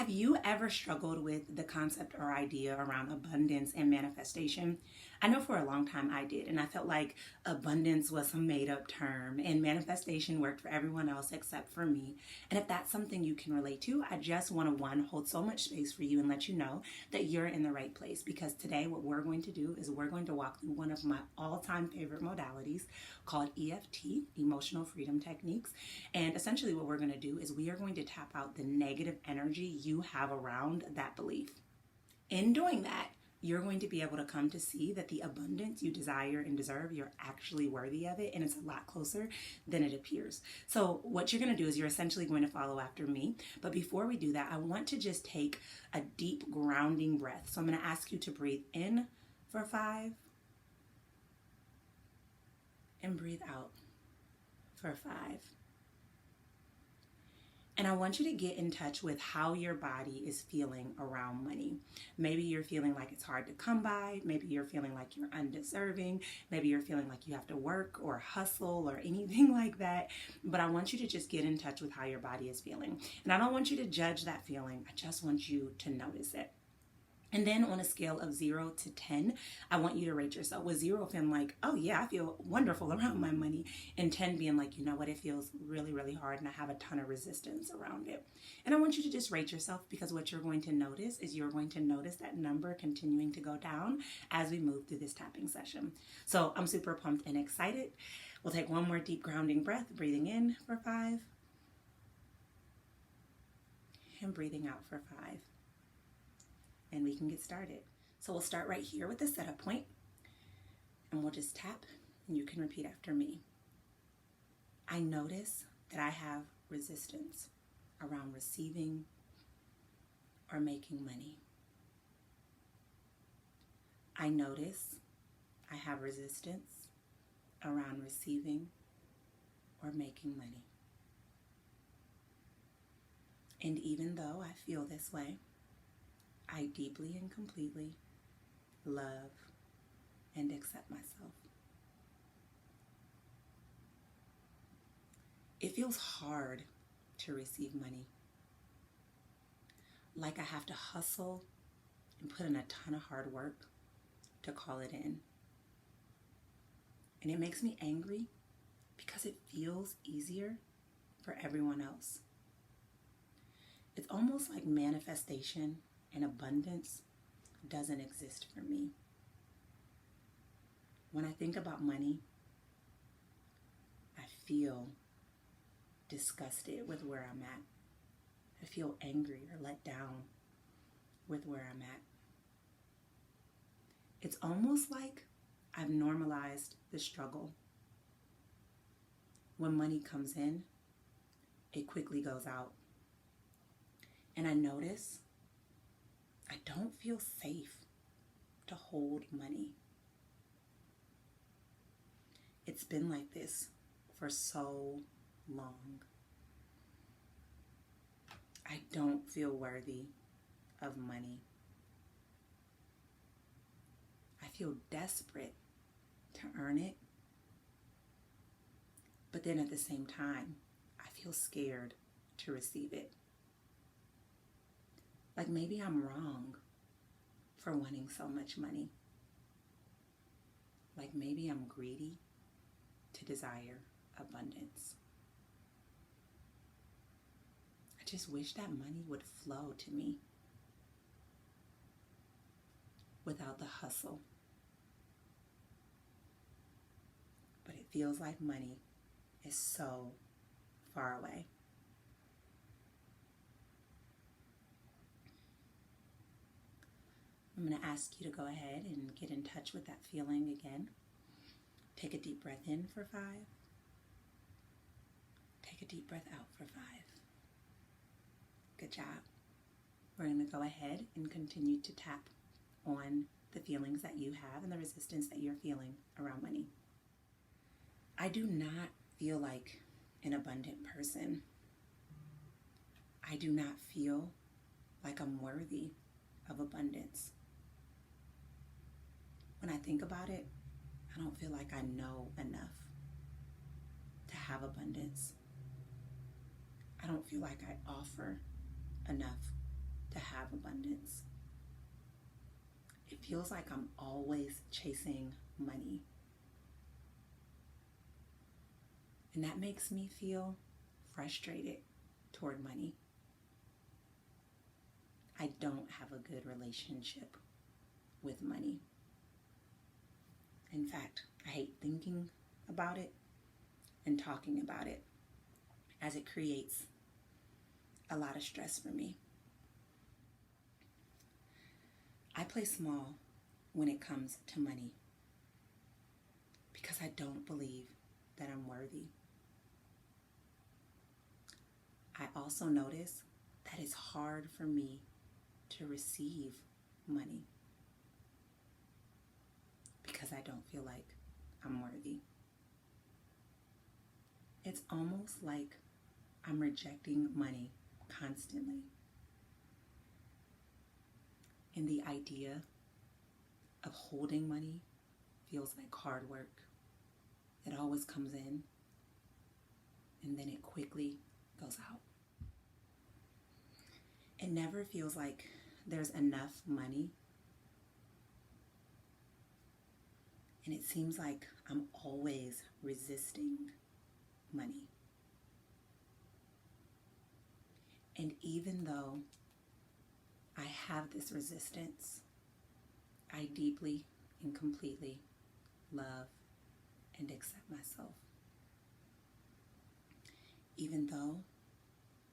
Have you ever struggled with the concept or idea around abundance and manifestation? I know for a long time I did, and I felt like abundance was a made up term and manifestation worked for everyone else except for me. And if that's something you can relate to, I just want to hold so much space for you and let you know that you're in the right place, because today what we're going to do is we're going to walk through one of my all-time favorite modalities called EFT, Emotional Freedom Techniques. And essentially what we're going to do is we are going to tap out the negative energy you have around that belief. In doing that, you're going to be able to come to see that the abundance you desire and deserve, you're actually worthy of it, and it's a lot closer than it appears. So what you're going to do is you're essentially going to follow after me. But before we do that, I want to just take a deep grounding breath. So I'm going to ask you to breathe in for 5 and breathe out for 5. And I want you to get in touch with how your body is feeling around money. Maybe you're feeling like it's hard to come by. Maybe you're feeling like you're undeserving. Maybe you're feeling like you have to work or hustle or anything like that. But I want you to just get in touch with how your body is feeling. And I don't want you to judge that feeling. I just want you to notice it. And then on a scale of 0 to 10, I want you to rate yourself. With 0 feeling like, oh yeah, I feel wonderful around my money. And 10 being like, you know what, it feels really, really hard and I have a ton of resistance around it. And I want you to just rate yourself, because what you're going to notice is you're going to notice that number continuing to go down as we move through this tapping session. So I'm super pumped and excited. We'll take one more deep grounding breath, breathing in for 5 and breathing out for 5. And we can get started. So we'll start right here with the setup point, and we'll just tap, and you can repeat after me. I notice that I have resistance around receiving or making money. I notice I have resistance around receiving or making money. And even though I feel this way, I deeply and completely love and accept myself. It feels hard to receive money. Like I have to hustle and put in a ton of hard work to call it in. And it makes me angry because it feels easier for everyone else. It's almost like manifestation and abundance doesn't exist for me. When I think about money, I feel disgusted with where I'm at. I feel angry or let down with where I'm at. It's almost like I've normalized the struggle. When money comes in, it quickly goes out. And I notice I don't feel safe to hold money. It's been like this for so long. I don't feel worthy of money. I feel desperate to earn it, but then at the same time, I feel scared to receive it. Like maybe I'm wrong for wanting so much money. Like maybe I'm greedy to desire abundance. I just wish that money would flow to me without the hustle. But it feels like money is so far away. I'm going to ask you to go ahead and get in touch with that feeling again. Take a deep breath in for 5. Take a deep breath out for 5. Good job. We're going to go ahead and continue to tap on the feelings that you have and the resistance that you're feeling around money. I do not feel like an abundant person. I do not feel like I'm worthy of abundance. When I think about it, I don't feel like I know enough to have abundance. I don't feel like I offer enough to have abundance. It feels like I'm always chasing money. And that makes me feel frustrated toward money. I don't have a good relationship with money. In fact, I hate thinking about it and talking about it, as it creates a lot of stress for me. I play small when it comes to money because I don't believe that I'm worthy. I also notice that it's hard for me to receive money because I don't feel like I'm worthy. It's almost like I'm rejecting money constantly. And the idea of holding money feels like hard work. It always comes in and then it quickly goes out. It never feels like there's enough money. And it seems like I'm always resisting money. And even though I have this resistance, I deeply and completely love and accept myself. Even though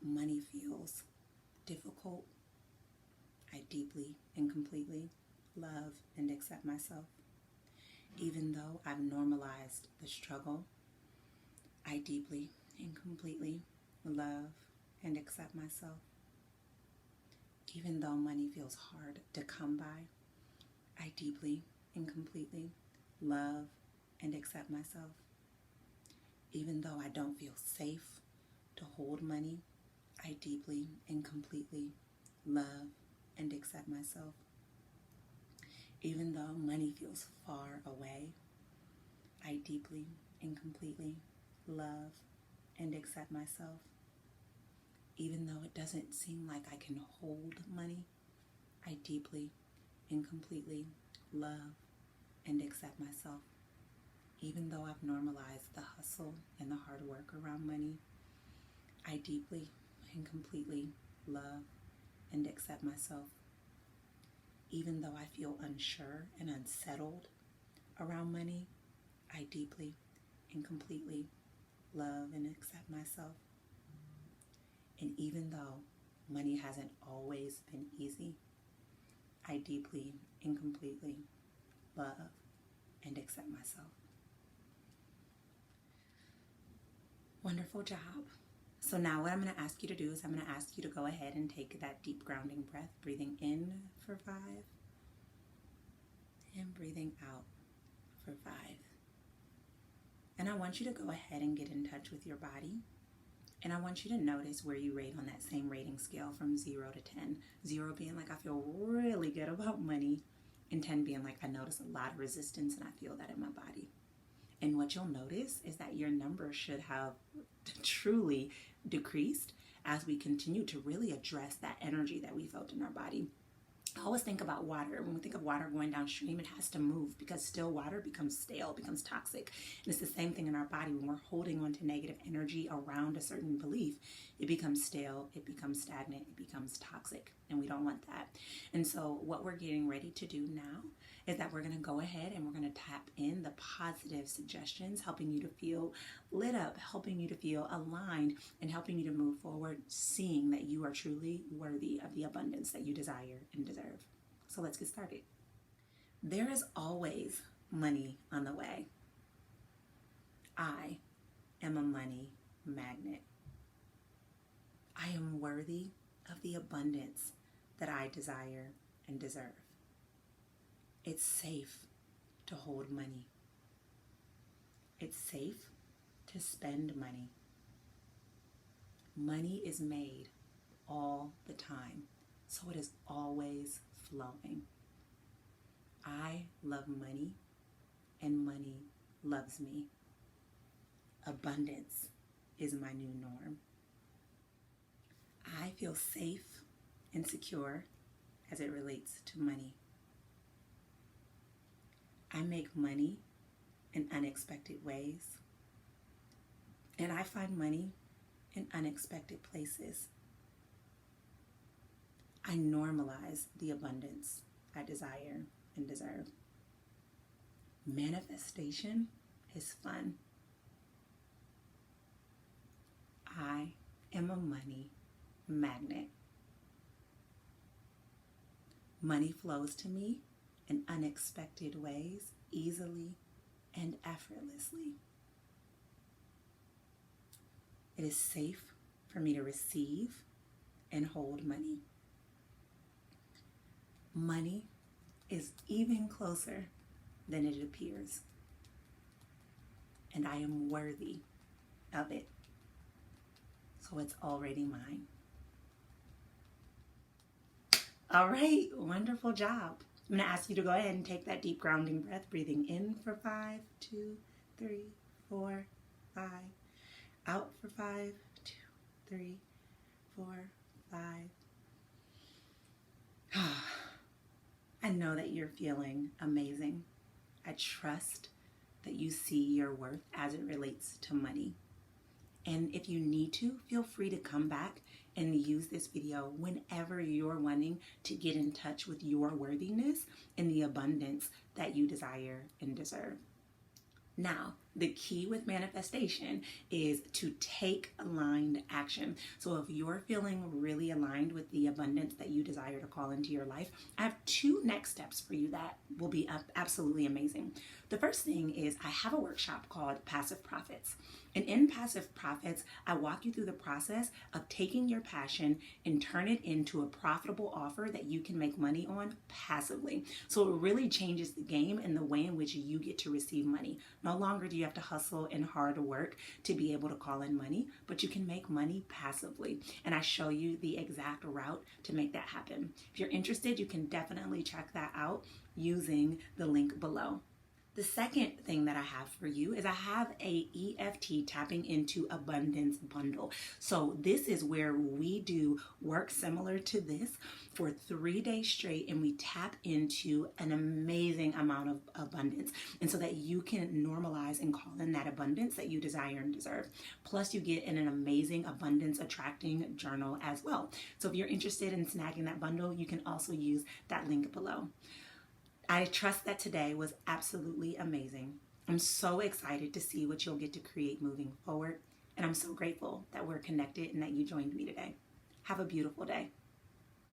money feels difficult, I deeply and completely love and accept myself. Even though I've normalized the struggle, I deeply and completely love and accept myself. Even though money feels hard to come by, I deeply and completely love and accept myself. Even though I don't feel safe to hold money, I deeply and completely love and accept myself. Even though money feels far away, I deeply and completely love and accept myself. Even though it doesn't seem like I can hold money, I deeply and completely love and accept myself. Even though I've normalized the hustle and the hard work around money, I deeply and completely love and accept myself. Even though I feel unsure and unsettled around money, I deeply and completely love and accept myself. And even though money hasn't always been easy, I deeply and completely love and accept myself. Wonderful job. So now what I'm going to ask you to do is I'm going to ask you to go ahead and take that deep grounding breath, breathing in for 5 and breathing out for 5. And I want you to go ahead and get in touch with your body. And I want you to notice where you rate on that same rating scale from 0 to 10. 0 being like I feel really good about money, and 10 being like I notice a lot of resistance and I feel that in my body. And what you'll notice is that your number should have truly decreased as we continue to really address that energy that we felt in our body. I always think about water. When we think of water going downstream, it has to move because still water becomes stale, becomes toxic. And it's the same thing in our body. When we're holding on to negative energy around a certain belief, it becomes stale, it becomes stagnant, it becomes toxic. And we don't want that. And so what we're getting ready to do now is that we're going to go ahead and we're going to tap in the positive suggestions, helping you to feel lit up, helping you to feel aligned, and helping you to move forward, seeing that you are truly worthy of the abundance that you desire and deserve. So let's get started. There is always money on the way. I am a money magnet. I am worthy of the abundance that I desire and deserve. It's safe to hold money. It's safe to spend money. Money is made all the time, so it is always flowing. I love money, and money loves me. Abundance is my new norm. I feel safe insecure as it relates to money. I make money in unexpected ways, and I find money in unexpected places. I normalize the abundance I desire and deserve. Manifestation is fun. I am a money magnet. Money flows to me in unexpected ways, easily and effortlessly. It is safe for me to receive and hold money. Money is even closer than it appears, and I am worthy of it. So it's already mine. All right, wonderful job. I'm gonna ask you to go ahead and take that deep grounding breath, breathing in for 5, 2, 3, 4, 5. Out for 5, 2, 3, 4, 5. I know that you're feeling amazing. I trust that you see your worth as it relates to money. And if you need to, feel free to come back and use this video whenever you're wanting to get in touch with your worthiness and the abundance that you desire and deserve. Now, the key with manifestation is to take aligned action. So if you're feeling really aligned with the abundance that you desire to call into your life, I have 2 next steps for you that will be absolutely amazing. The first thing is I have a workshop called Passive Profits. And in Passive Profits, I walk you through the process of taking your passion and turn it into a profitable offer that you can make money on passively. So it really changes the game and the way in which you get to receive money. No longer do you have to hustle and hard work to be able to call in money, but you can make money passively. And I show you the exact route to make that happen. If you're interested, you can definitely check that out using the link below. The second thing that I have for you is I have a EFT tapping into abundance bundle. So this is where we do work similar to this for 3 days straight, and we tap into an amazing amount of abundance, and so that you can normalize and call in that abundance that you desire and deserve. Plus you get in an amazing abundance attracting journal as well. So if you're interested in snagging that bundle, you can also use that link below. I trust that today was absolutely amazing. I'm so excited to see what you'll get to create moving forward. And I'm so grateful that we're connected and that you joined me today. Have a beautiful day.